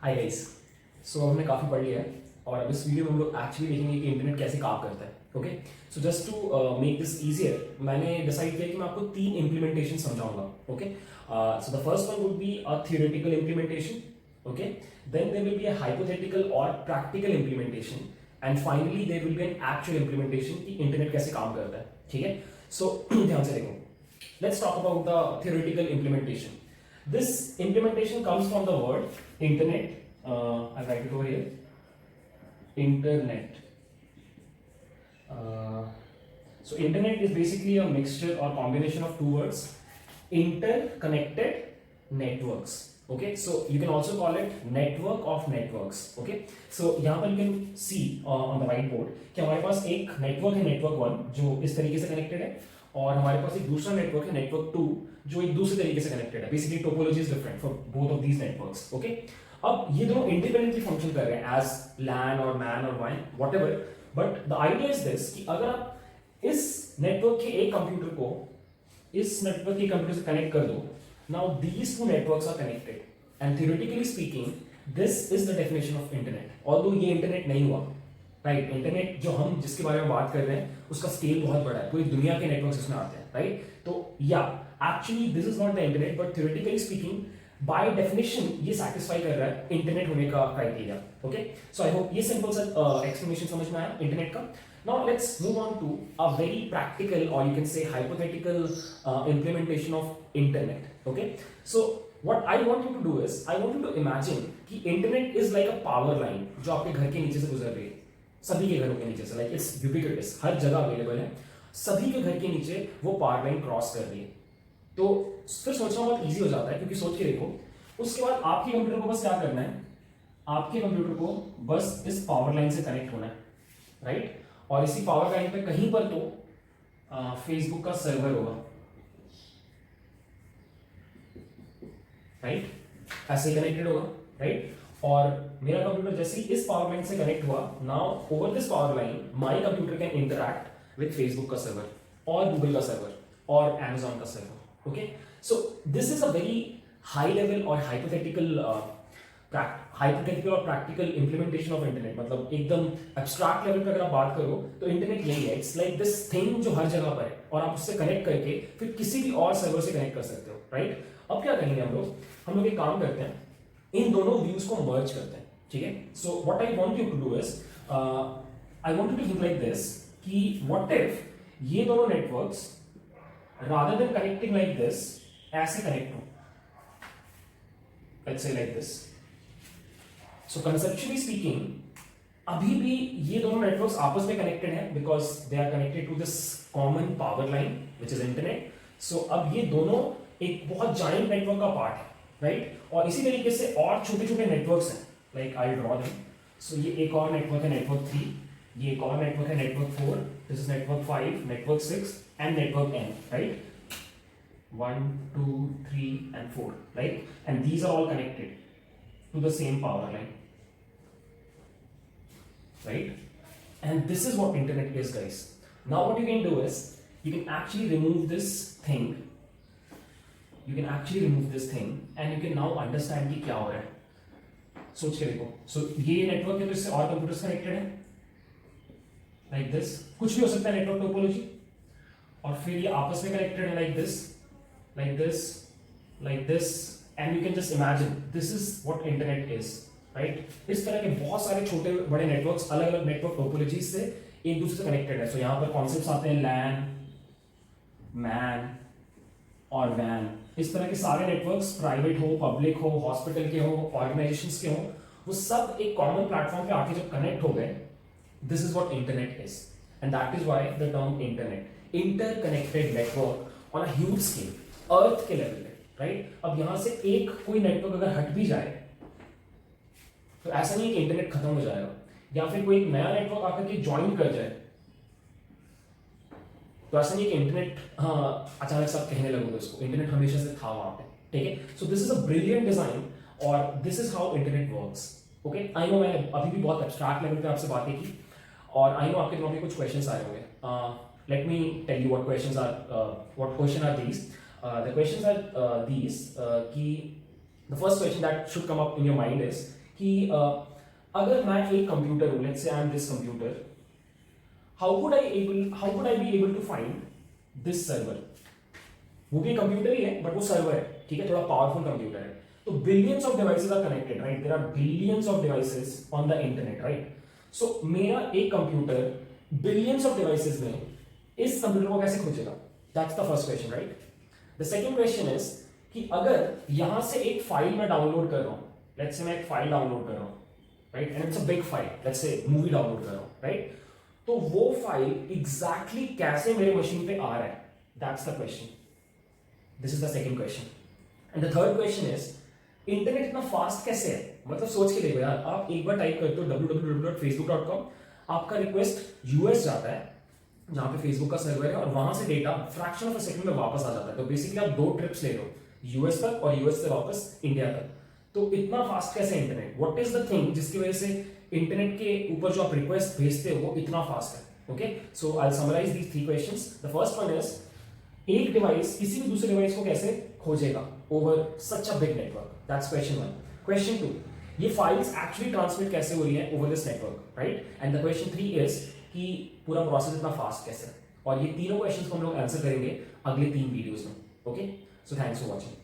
Hi guys. सो हमने काफ़ी पढ़ लिया है और अब इस वीडियो में हम लोग एक्चुअली देखेंगे कि इंटरनेट कैसे काम करता है। Okay, so just to make this easier मैंने डिसाइड किया कि मैं आपको 3 इम्प्लीमेंटेशन समझाऊंगा। Okay, so the first one would be a theoretical implementation. Okay, then there will be a hypothetical or practical implementation and finally there will be an actual implementation कि internet कैसे काम करता है। ठीक है, सो ध्यान से देखो। Let's talk about the theoretical implementation. This implementation comes from the word internet. I'll write it over here. Internet. So internet is basically a mixture or combination of two words. Interconnected networks. Okay, so you can also call it network of networks. Okay, so यहाँ पर you can see on the whiteboard कि हमारे पास एक network है, network 1 जो इस तरीके से connected है और हमारे पास एक दूसरा नेटवर्क है, नेटवर्क 2 जो एक दूसरे तरीके से कनेक्टेड है। Basically topology is different for both of these networks. Okay, अब ये दोनों इंडिपेंडेंटली फंक्शन कर रहे हैं एज लैन और मैन और wine whatever, but the idea is this कि अगर आप इस नेटवर्क के एक कंप्यूटर को इस नेटवर्क के कंप्यूटर से कनेक्ट कर दो, now these two networks are connected and theoretically speaking this is the definition of internet. Although ये इंटरनेट नहीं हुआ, राइट। इंटरनेट जो हम जिसके बारे में बात कर रहे हैं उसका स्केल बहुत बड़ा है, पूरी दुनिया के नेटवर्क्स इसमें आते हैं, राइट। तो या actually this is not the internet, but theoretically speaking by definition ये सैटिस्फाई कर रहा है इंटरनेट होने का criteria. Okay, so I hope ये सिंपल सा एक्सप्लेनेशन समझ में आया इंटरनेट का। Now let's move on to a very practical or you can say hypothetical implementation of internet. Okay, so what I want you to do is I want you to imagine कि internet is like a power line जो आपके घर के नीचे से गुजर रही है, सभी के घरों के नीचे से, लाइक इट्स यूबिक्विटस, हर जगह अवेलेबल है, सभी के घर के नीचे वो पावर लाइन क्रॉस कर रही है। तो फिर सोचना बहुत इजी हो जाता है, क्योंकि सोच के देखो, उसके बाद आपके कंप्यूटर को बस क्या करना है, आपके कंप्यूटर को बस इस पावर लाइन से कनेक्ट होना है, राइट। और इसी पावर लाइन पे कहीं पर तो फेसबुक का सर्वर होगा, राइट, ऐसे कनेक्टेड होगा, राइट। और मेरा कंप्यूटर जैसे ही इस पावर लाइन से कनेक्ट हुआ, now over this power line my computer can interact with Facebook का सर्वर और गूगल का सर्वर और Amazon का server. Okay, so this is a very high level और hypothetical or practical implementation of internet. मतलब एकदम abstract level पे अगर आप बात करो तो इंटरनेट यही है, इट्स लाइक दिस थिंग जो हर जगह पर है और आप उससे कनेक्ट करके फिर किसी भी और सर्वर से कनेक्ट कर सकते हो, राइट। अब क्या करेंगे हम लोग एक काम करते हैं, इन दोनों व्यूज को मर्ज करते हैं, ठीक है। So what I want you to do is I want you to think like this कि व्हाट इफ ये दोनों networks rather than connecting like this ऐसे कनेक्ट हो, let's say like this. So conceptually speaking अभी भी ये दोनों networks आपस में कनेक्टेड हैं because they are connected to this common power line which is internet. So अब ये दोनों एक बहुत जायंट नेटवर्क का पार्ट है, राइट। और इसी तरीके से और छोटे छोटे नेटवर्क्स हैं, लाइक आई ड्रॉ देम। सो ये एक और नेटवर्क है, नेटवर्क 3, ये एक और नेटवर्क है, network 4, this is network 5, network 6 and network n, right. 1 2 3 and 4, right, and these are all connected to the same power line, right, and this is what internet is, guys. Now what you can do is you can actually remove this thing, and you can now understand कि क्या हो रहा है। सोच के देखो, सो ये network है तो इससे और कंप्यूटर्स कनेक्टेड है, लाइक दिस, कुछ भी हो सकता है नेटवर्क टोपोलॉजी, और फिर ये आपस में कनेक्टेड है like this, like this, and you can just imagine this is what internet is, right। इस तरह के बहुत सारे छोटे बड़े नेटवर्क्स अलग अलग नेटवर्क टोपोलॉजी से एक दूसरे से कनेक्टेड है। सो यहाँ पर कॉन्सेप्ट्स आते हैं लैन, मैन और वैन। इस तरह के सारे नेटवर्क्स, प्राइवेट हो, पब्लिक हो, हॉस्पिटल के हो, ऑर्गेनाइजेशंस के हो, वो सब एक कॉमन प्लेटफॉर्म पे आके जब कनेक्ट हो गए, this is what internet is, and that is why the term internet, interconnected network on a huge scale, earth के लेवल पे, राइट। अब यहां से एक कोई नेटवर्क अगर हट भी जाए तो ऐसा नहीं कि इंटरनेट खत्म हो जाएगा, या फिर कोई एक नया नेटवर्क आकर के ज्वाइन कर जाए तो ऐसा नहीं कि इंटरनेट अचानक से आप कहने लगोगे उसको, इंटरनेट हमेशा से था वहां पे, ठीक है। So this is a brilliant design और this is how internet works. Okay, I know मैंने अभी भी बहुत एब्स्ट्रैक्ट लेवल पे आपसे बातें की और आई नो आपके दिमाग में कुछ क्वेश्चंस आए होंगे। Let me tell you what question are these. The questions are these. The first question that should come up in your mind is कि अगर मैं एक कंप्यूटर हूं, let's say I am this computer, how could I be able to find this server? वो भी computer ही है but वो server है, ठीक है, थोड़ा पावरफुल कंप्यूटर है। तो billions of devices are connected, right? There are billions of devices on the internet, right? So मेरा एक कंप्यूटर बिलियंस ऑफ डिवाइसेस में इस कंप्यूटर को कैसे खोजेगा? That's the first question, right? The second question is कि अगर यहां से एक फाइल मैं डाउनलोड कर रहा हूं, लेट्स से मैं एक फाइल डाउनलोड कर रहा हूं, right, and it's a big file, let's say movie download कर रहा हूं, राइट? तो वो फाइल एग्जैक्टली कैसे मेरे मशीन पे आ रहा है? That's the question. This is the second question. And the third question is internet इतना फास्ट कैसे है? मतलब सोच के देखो यार, आप एक बार टाइप करते हो www.facebook.com, आपका रिक्वेस्ट यूएस जाता है जहां पे फेसबुक का सर्वर है, और वहां से data fraction of a second में वापस आ जाता है। तो बेसिकली आप 2 ट्रिप्स ले रहे हो, यूएस तक और यूएस से वापस इंडिया तक। तो इतना फास्ट कैसे internet? What is the thing जिसकी वजह से इंटरनेट के ऊपर जो आप रिक्वेस्ट भेजते हो वो इतना फास्ट है? Okay, so I will summarise these 3 questions. The first one is, एक डिवाइस किसी भी दूसरे डिवाइस को कैसे खोजेगा over such a big network? That's question 1। Question 2, ये फाइल्स एक्चुअली ट्रांसमिट कैसे हो रही है over this network, right? And the question 3 is कि पूरा प्रोसेस इतना फास्ट कैसे है? और ये तीनों क्वेश्चंस को हम लोग आंसर करेंगे अगले 3 वीडियोस में। Okay, so thanks for watching.